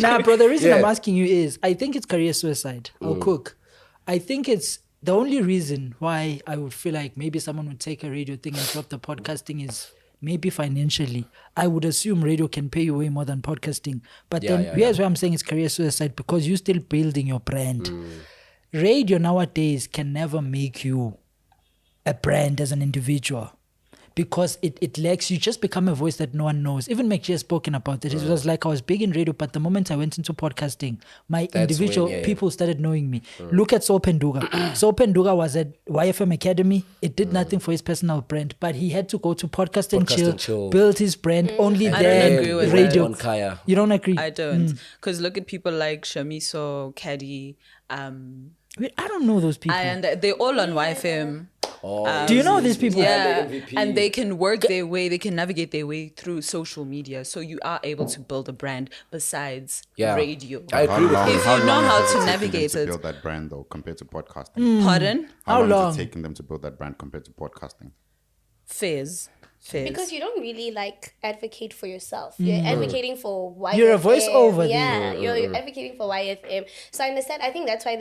Nah, bro, the reason I'm asking you is I think it's career suicide. I'll cook. I think it's the only reason why I would feel like maybe someone would take a radio thing and drop the podcasting is maybe financially. I would assume radio can pay you way more than podcasting. But here's why I'm saying it's career suicide, because you're still building your brand. Radio nowadays can never make you a brand as an individual, because it lacks, you just become a voice that no one knows. Even McG has spoken about it. It was like I was big in radio, but the moment I went into podcasting, individual people started knowing me. Look at Saul Penduga. Saul Penduga was at YFM Academy. It did nothing for his personal brand, but he had to go to Podcast and Chill, build his brand. Only I then don't agree with radio. That. You don't agree? I don't. Because look at people like Shamiso, Caddy. Wait, I don't know those people. And they're all on YFM. Do you know these people? Yeah, and they can work their way, they can navigate their way through social media. So you are able to build a brand besides radio. I agree with you. If you know how to navigate it. Build that brand though compared to podcasting. Pardon? How long is it taking them to build that brand compared to podcasting? Fairs. Because you don't really advocate for yourself. You're advocating for YFM. You're a voiceover. Yeah, you're advocating for YFM. So I understand. I think that's why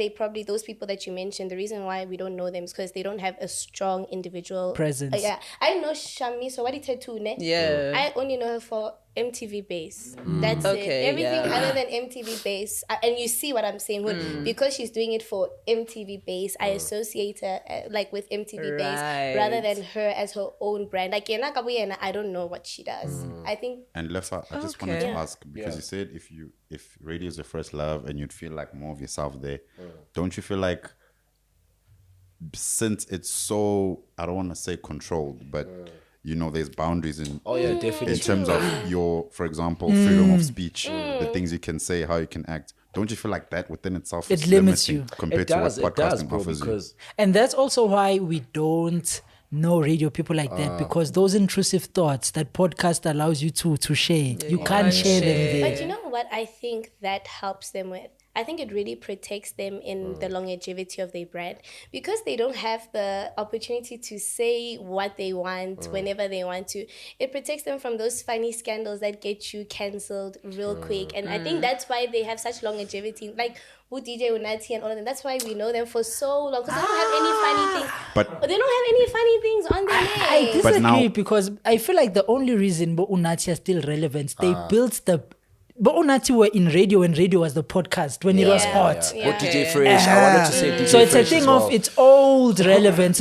those people that you mentioned, the reason why we don't know them is because they don't have a strong individual presence. I know Shami. So what did you say ne? Yeah. I only know her for MTV Base. That's it. Everything other than MTV Base, and you see what I'm saying, because she's doing it for MTV Base, I associate her with MTV Base rather than her as her own brand. Like Yena Kabuyena, I don't know what she does. I think. And Lefa, I just wanted to ask, because you said if radio is your first love and you'd feel like more of yourself there, don't you feel like, since it's so, I don't want to say controlled, but there's boundaries in definitely. In terms of your, for example, freedom of speech, the things you can say, how you can act. Don't you feel like that within itself it limits you compared to what podcasting offers you? And that's also why we don't know radio people like that, because those intrusive thoughts that podcast allows you to share, you can't share them there. But you know what I think that helps them with? I think it really protects them in the longevity of their brand, because they don't have the opportunity to say what they want whenever they want to. It protects them from those funny scandals that get you cancelled real quick. And I think that's why they have such longevity. Like who DJ Unati and all of them. That's why we know them for so long, because they don't have any funny things. But they don't have any funny things on their I name. disagree, because I feel like the only reason Unati are still relevant, they built the... But Unati were in radio when radio was the podcast, when it was hot. Or DJ Fresh. I wanted to say DJ Fresh. So it's a thing of its old relevance.